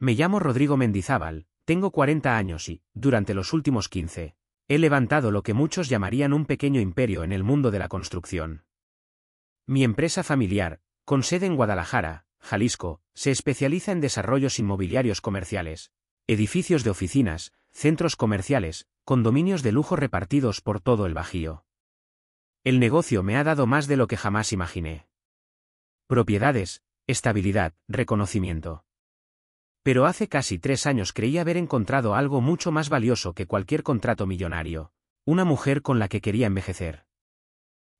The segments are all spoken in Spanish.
Me llamo Rodrigo Mendizábal, tengo 40 años y, durante los últimos 15, he levantado lo que muchos llamarían un pequeño imperio en el mundo de la construcción. Mi empresa familiar, con sede en Guadalajara, Jalisco, se especializa en desarrollos inmobiliarios comerciales, edificios de oficinas, centros comerciales, condominios de lujo repartidos por todo el Bajío. El negocio me ha dado más de lo que jamás imaginé. Propiedades, estabilidad, reconocimiento. Pero hace casi 3 años creí haber encontrado algo mucho más valioso que cualquier contrato millonario, una mujer con la que quería envejecer.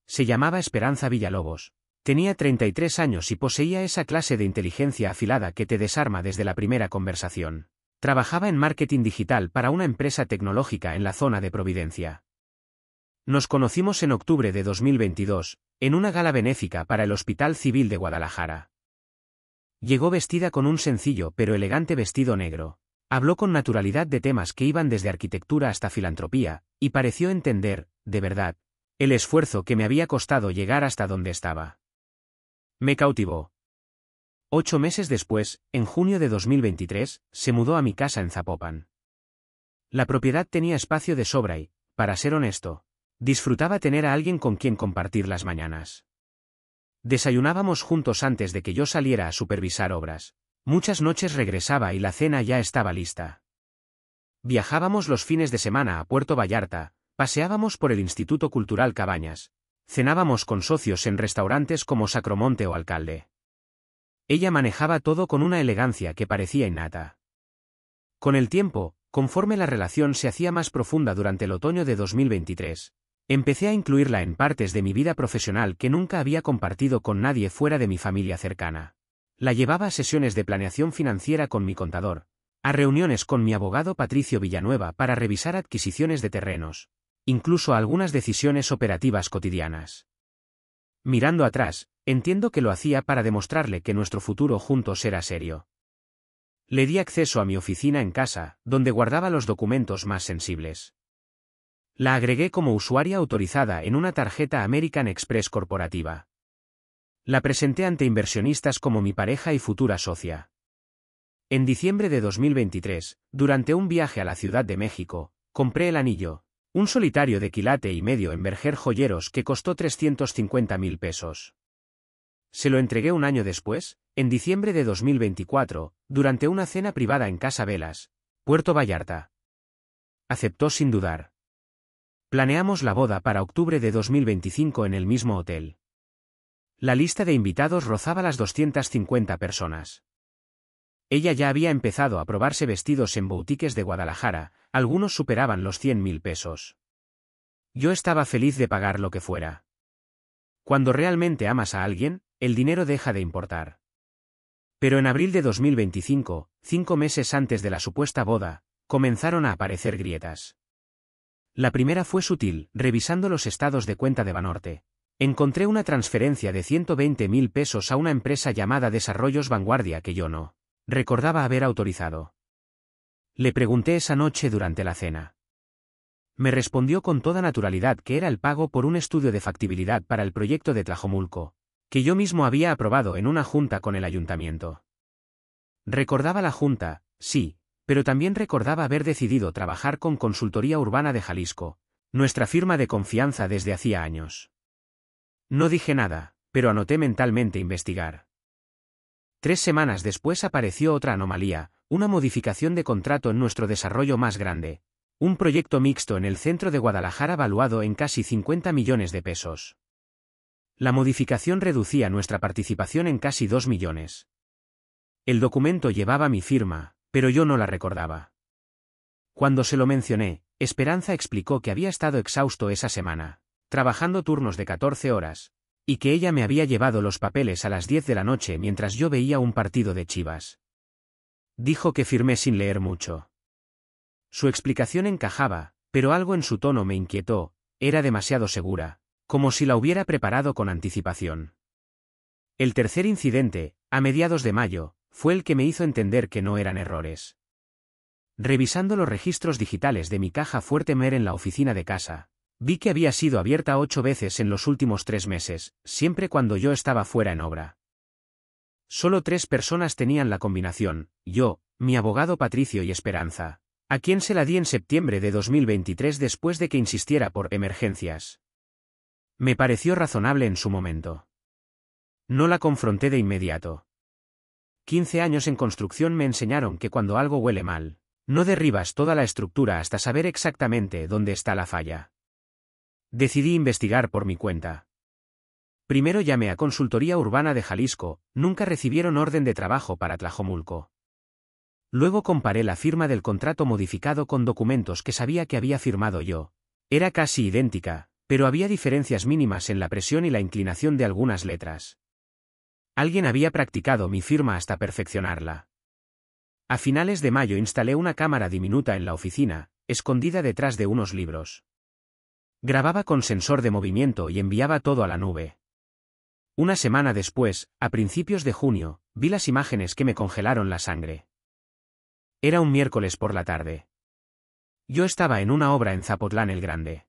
Se llamaba Esperanza Villalobos. Tenía 33 años y poseía esa clase de inteligencia afilada que te desarma desde la primera conversación. Trabajaba en marketing digital para una empresa tecnológica en la zona de Providencia. Nos conocimos en octubre de 2022, en una gala benéfica para el Hospital Civil de Guadalajara. Llegó vestida con un sencillo pero elegante vestido negro. Habló con naturalidad de temas que iban desde arquitectura hasta filantropía, y pareció entender, de verdad, el esfuerzo que me había costado llegar hasta donde estaba. Me cautivó. 8 meses después, en junio de 2023, se mudó a mi casa en Zapopan. La propiedad tenía espacio de sobra y, para ser honesto, disfrutaba tener a alguien con quien compartir las mañanas. Desayunábamos juntos antes de que yo saliera a supervisar obras. Muchas noches regresaba y la cena ya estaba lista. Viajábamos los fines de semana a Puerto Vallarta, paseábamos por el Instituto Cultural Cabañas, cenábamos con socios en restaurantes como Sacromonte o Alcalde. Ella manejaba todo con una elegancia que parecía innata. Con el tiempo, conforme la relación se hacía más profunda durante el otoño de 2023, empecé a incluirla en partes de mi vida profesional que nunca había compartido con nadie fuera de mi familia cercana. La llevaba a sesiones de planeación financiera con mi contador, a reuniones con mi abogado Patricio Villanueva para revisar adquisiciones de terrenos, incluso a algunas decisiones operativas cotidianas. Mirando atrás, entiendo que lo hacía para demostrarle que nuestro futuro juntos era serio. Le di acceso a mi oficina en casa, donde guardaba los documentos más sensibles. La agregué como usuaria autorizada en una tarjeta American Express corporativa. La presenté ante inversionistas como mi pareja y futura socia. En diciembre de 2023, durante un viaje a la Ciudad de México, compré el anillo, un solitario de quilate y medio en Berger Joyeros que costó 350,000 pesos. Se lo entregué un año después, en diciembre de 2024, durante una cena privada en Casa Velas, Puerto Vallarta. Aceptó sin dudar. Planeamos la boda para octubre de 2025 en el mismo hotel. La lista de invitados rozaba las 250 personas. Ella ya había empezado a probarse vestidos en boutiques de Guadalajara, algunos superaban los 100,000 pesos. Yo estaba feliz de pagar lo que fuera. Cuando realmente amas a alguien, el dinero deja de importar. Pero en abril de 2025, 5 meses antes de la supuesta boda, comenzaron a aparecer grietas. La primera fue sutil, revisando los estados de cuenta de Banorte. Encontré una transferencia de 120,000 pesos a una empresa llamada Desarrollos Vanguardia que yo no recordaba haber autorizado. Le pregunté esa noche durante la cena. Me respondió con toda naturalidad que era el pago por un estudio de factibilidad para el proyecto de Tlajomulco, que yo mismo había aprobado en una junta con el ayuntamiento. Recordaba la junta, sí, pero también recordaba haber decidido trabajar con Consultoría Urbana de Jalisco, nuestra firma de confianza desde hacía años. No dije nada, pero anoté mentalmente investigar. 3 semanas después apareció otra anomalía, una modificación de contrato en nuestro desarrollo más grande, un proyecto mixto en el centro de Guadalajara valuado en casi 50 millones de pesos. La modificación reducía nuestra participación en casi 2 millones. El documento llevaba mi firma, pero yo no la recordaba. Cuando se lo mencioné, Esperanza explicó que había estado exhausto esa semana, trabajando turnos de 14 horas, y que ella me había llevado los papeles a las 10 de la noche mientras yo veía un partido de Chivas. Dijo que firmé sin leer mucho. Su explicación encajaba, pero algo en su tono me inquietó, era demasiado segura, como si la hubiera preparado con anticipación. El tercer incidente, a mediados de mayo, fue el que me hizo entender que no eran errores. Revisando los registros digitales de mi caja fuerte MER en la oficina de casa, vi que había sido abierta 8 veces en los últimos 3 meses, siempre cuando yo estaba fuera en obra. Solo 3 personas tenían la combinación: yo, mi abogado Patricio y Esperanza, a quien se la di en septiembre de 2023 después de que insistiera por emergencias. Me pareció razonable en su momento. No la confronté de inmediato. 15 años en construcción me enseñaron que cuando algo huele mal, no derribas toda la estructura hasta saber exactamente dónde está la falla. Decidí investigar por mi cuenta. Primero llamé a Consultoría Urbana de Jalisco, nunca recibieron orden de trabajo para Tlajomulco. Luego comparé la firma del contrato modificado con documentos que sabía que había firmado yo. Era casi idéntica, pero había diferencias mínimas en la presión y la inclinación de algunas letras. Alguien había practicado mi firma hasta perfeccionarla. A finales de mayo instalé una cámara diminuta en la oficina, escondida detrás de unos libros. Grababa con sensor de movimiento y enviaba todo a la nube. Una semana después, a principios de junio, vi las imágenes que me congelaron la sangre. Era un miércoles por la tarde. Yo estaba en una obra en Zapotlán el Grande.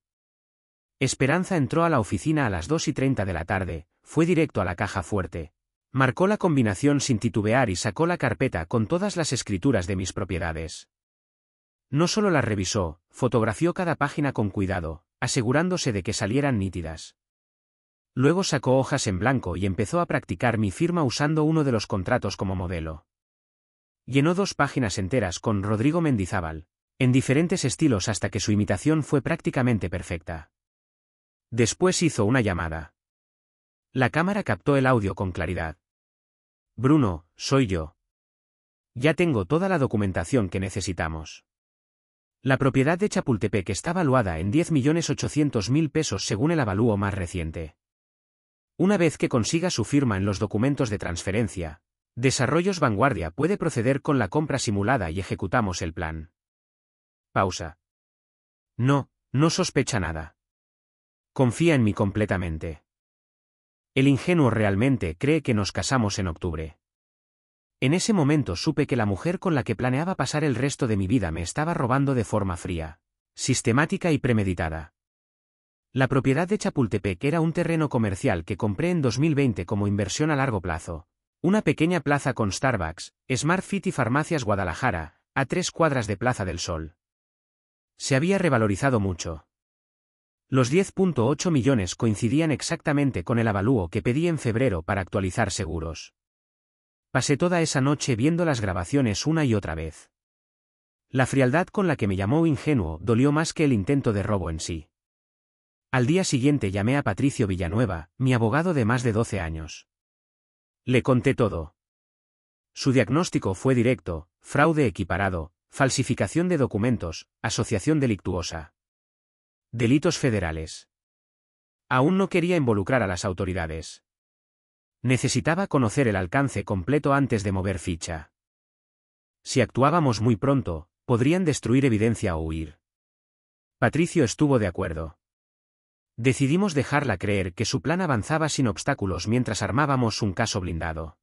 Esperanza entró a la oficina a las 2:30 de la tarde, fue directo a la caja fuerte. Marcó la combinación sin titubear y sacó la carpeta con todas las escrituras de mis propiedades. No solo las revisó, fotografió cada página con cuidado, asegurándose de que salieran nítidas. Luego sacó hojas en blanco y empezó a practicar mi firma usando uno de los contratos como modelo. Llenó 2 páginas enteras con Rodrigo Mendizábal, en diferentes estilos hasta que su imitación fue prácticamente perfecta. Después hizo una llamada. La cámara captó el audio con claridad. Bruno, soy yo. Ya tengo toda la documentación que necesitamos. La propiedad de Chapultepec está valuada en 10.800.000 pesos según el avalúo más reciente. Una vez que consiga su firma en los documentos de transferencia, Desarrollos Vanguardia puede proceder con la compra simulada y ejecutamos el plan. Pausa. No sospecha nada. Confía en mí completamente. El ingenuo realmente cree que nos casamos en octubre. En ese momento supe que la mujer con la que planeaba pasar el resto de mi vida me estaba robando de forma fría, sistemática y premeditada. La propiedad de Chapultepec era un terreno comercial que compré en 2020 como inversión a largo plazo. Una pequeña plaza con Starbucks, Smart Fit y Farmacias Guadalajara, a 3 cuadras de Plaza del Sol. Se había revalorizado mucho. Los 10.8 millones coincidían exactamente con el avalúo que pedí en febrero para actualizar seguros. Pasé toda esa noche viendo las grabaciones una y otra vez. La frialdad con la que me llamó ingenuo dolió más que el intento de robo en sí. Al día siguiente llamé a Patricio Villanueva, mi abogado de más de 12 años. Le conté todo. Su diagnóstico fue directo: fraude equiparado, falsificación de documentos, asociación delictuosa. Delitos federales. Aún no quería involucrar a las autoridades. Necesitaba conocer el alcance completo antes de mover ficha. Si actuábamos muy pronto, podrían destruir evidencia o huir. Patricio estuvo de acuerdo. Decidimos dejarla creer que su plan avanzaba sin obstáculos mientras armábamos un caso blindado.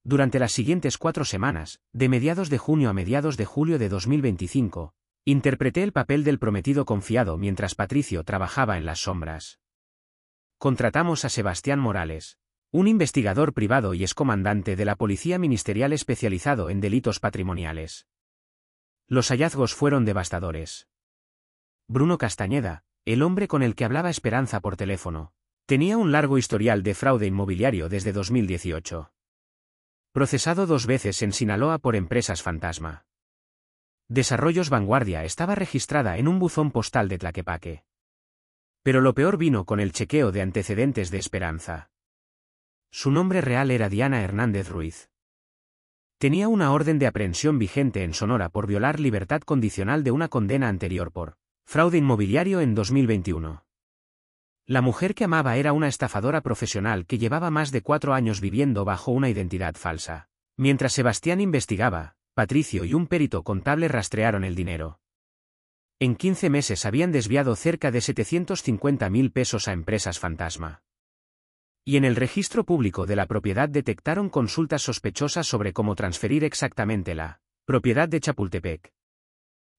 Durante las siguientes 4 semanas, de mediados de junio a mediados de julio de 2025, interpreté el papel del prometido confiado mientras Patricio trabajaba en las sombras. Contratamos a Sebastián Morales, un investigador privado y excomandante de la Policía Ministerial especializado en delitos patrimoniales. Los hallazgos fueron devastadores. Bruno Castañeda, el hombre con el que hablaba Esperanza por teléfono, tenía un largo historial de fraude inmobiliario desde 2018. Procesado 2 veces en Sinaloa por empresas fantasma. Desarrollos Vanguardia estaba registrada en un buzón postal de Tlaquepaque. Pero lo peor vino con el chequeo de antecedentes de Esperanza. Su nombre real era Diana Hernández Ruiz. Tenía una orden de aprehensión vigente en Sonora por violar libertad condicional de una condena anterior por fraude inmobiliario en 2021. La mujer que amaba era una estafadora profesional que llevaba más de 4 años viviendo bajo una identidad falsa. Mientras Sebastián investigaba, Patricio y un perito contable rastrearon el dinero. En 15 meses habían desviado cerca de 750.000 pesos a empresas fantasma. Y en el registro público de la propiedad detectaron consultas sospechosas sobre cómo transferir exactamente la propiedad de Chapultepec.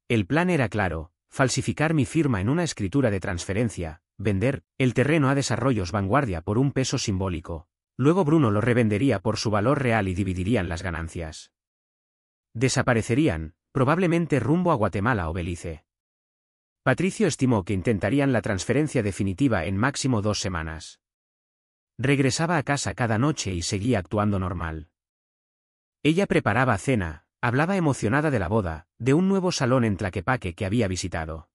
El plan era claro: falsificar mi firma en una escritura de transferencia, vender el terreno a Desarrollos Vanguardia por un peso simbólico, Luego Bruno lo revendería por su valor real y dividirían las ganancias. Desaparecerían, probablemente rumbo a Guatemala o Belice. Patricio estimó que intentarían la transferencia definitiva en máximo 2 semanas. Regresaba a casa cada noche y seguía actuando normal. Ella preparaba cena, hablaba emocionada de la boda, de un nuevo salón en Tlaquepaque que había visitado.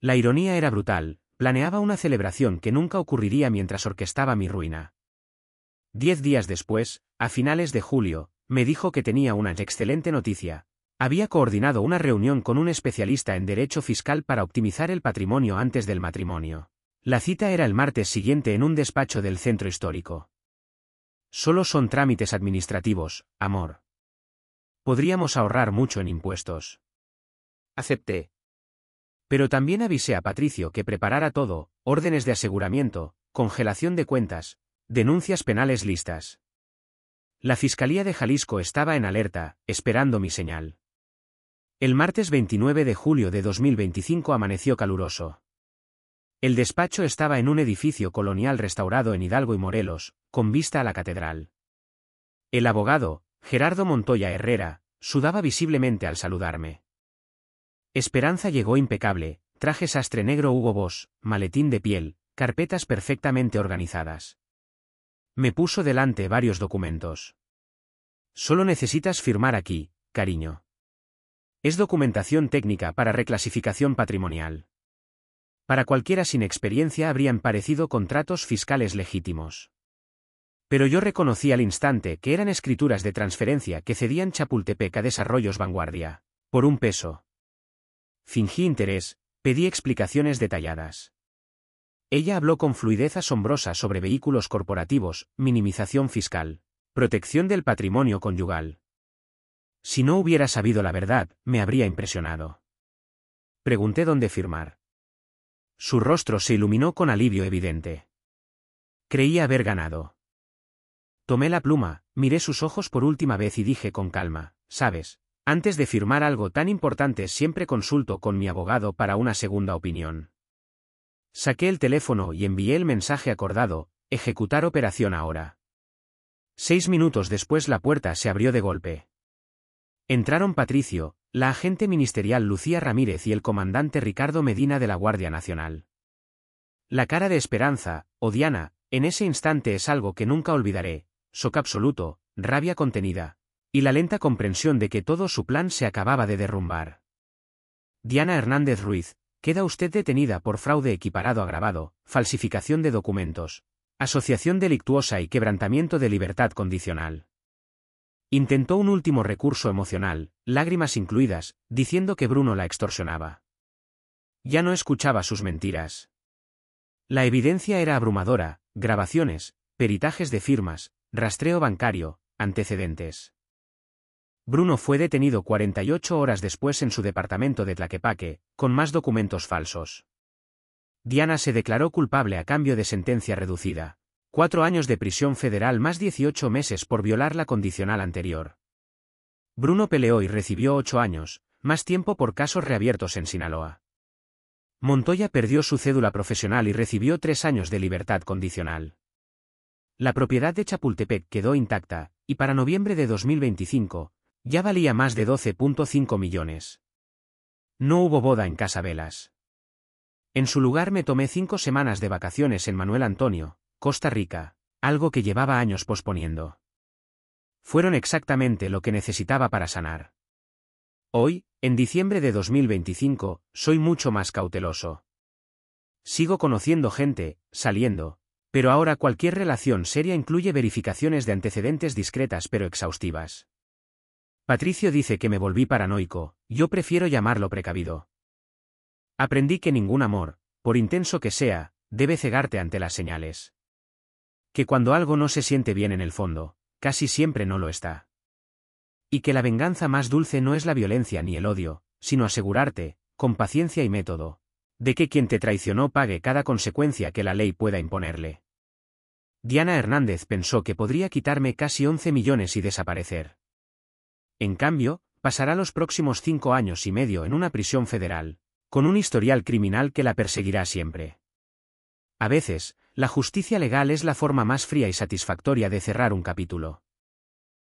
La ironía era brutal, planeaba una celebración que nunca ocurriría mientras orquestaba mi ruina. 10 días después, a finales de julio, me dijo que tenía una excelente noticia. Había coordinado una reunión con un especialista en derecho fiscal para optimizar el patrimonio antes del matrimonio. La cita era el martes siguiente en un despacho del centro histórico. Solo son trámites administrativos, amor. Podríamos ahorrar mucho en impuestos. Acepté. Pero también avisé a Patricio que preparara todo, órdenes de aseguramiento, congelación de cuentas, denuncias penales listas. La Fiscalía de Jalisco estaba en alerta, esperando mi señal. El martes 29 de julio de 2025 amaneció caluroso. El despacho estaba en un edificio colonial restaurado en Hidalgo y Morelos, con vista a la catedral. El abogado, Gerardo Montoya Herrera, sudaba visiblemente al saludarme. Esperanza llegó impecable, traje sastre negro Hugo Boss, maletín de piel, carpetas perfectamente organizadas. Me puso delante varios documentos. Solo necesitas firmar aquí, cariño. Es documentación técnica para reclasificación patrimonial. Para cualquiera sin experiencia habrían parecido contratos fiscales legítimos. Pero yo reconocí al instante que eran escrituras de transferencia que cedían Chapultepec a Desarrollos Vanguardia, por un peso. Fingí interés, pedí explicaciones detalladas. Ella habló con fluidez asombrosa sobre vehículos corporativos, minimización fiscal, protección del patrimonio conyugal. Si no hubiera sabido la verdad, me habría impresionado. Pregunté dónde firmar. Su rostro se iluminó con alivio evidente. Creía haber ganado. Tomé la pluma, miré sus ojos por última vez y dije con calma, ¿sabes? Antes de firmar algo tan importante siempre consulto con mi abogado para una segunda opinión. Saqué el teléfono y envié el mensaje acordado, ejecutar operación ahora. 6 minutos después la puerta se abrió de golpe. Entraron Patricio, la agente ministerial Lucía Ramírez y el comandante Ricardo Medina de la Guardia Nacional. La cara de Esperanza, o Diana, en ese instante es algo que nunca olvidaré, shock absoluto, rabia contenida, y la lenta comprensión de que todo su plan se acababa de derrumbar. Diana Hernández Ruiz, queda usted detenida por fraude equiparado agravado, falsificación de documentos, asociación delictuosa y quebrantamiento de libertad condicional. Intentó un último recurso emocional, lágrimas incluidas, diciendo que Bruno la extorsionaba. Ya no escuchaba sus mentiras. La evidencia era abrumadora, grabaciones, peritajes de firmas, rastreo bancario, antecedentes. Bruno fue detenido 48 horas después en su departamento de Tlaquepaque, con más documentos falsos. Diana se declaró culpable a cambio de sentencia reducida. 4 años de prisión federal más 18 meses por violar la condicional anterior. Bruno peleó y recibió 8 años, más tiempo por casos reabiertos en Sinaloa. Montoya perdió su cédula profesional y recibió 3 años de libertad condicional. La propiedad de Chapultepec quedó intacta, y para noviembre de 2025, ya valía más de 12.5 millones. No hubo boda en Casa Velas. En su lugar me tomé 5 semanas de vacaciones en Manuel Antonio, Costa Rica, algo que llevaba años posponiendo. Fueron exactamente lo que necesitaba para sanar. Hoy, en diciembre de 2025, soy mucho más cauteloso. Sigo conociendo gente, saliendo, pero ahora cualquier relación seria incluye verificaciones de antecedentes discretas pero exhaustivas. Patricio dice que me volví paranoico, yo prefiero llamarlo precavido. Aprendí que ningún amor, por intenso que sea, debe cegarte ante las señales. Que cuando algo no se siente bien en el fondo, casi siempre no lo está. Y que la venganza más dulce no es la violencia ni el odio, sino asegurarte, con paciencia y método, de que quien te traicionó pague cada consecuencia que la ley pueda imponerle. Diana Hernández pensó que podría quitarme casi 11 millones y desaparecer. En cambio, pasará los próximos 5 años y medio en una prisión federal, con un historial criminal que la perseguirá siempre. A veces, La justicia legal es la forma más fría y satisfactoria de cerrar un capítulo.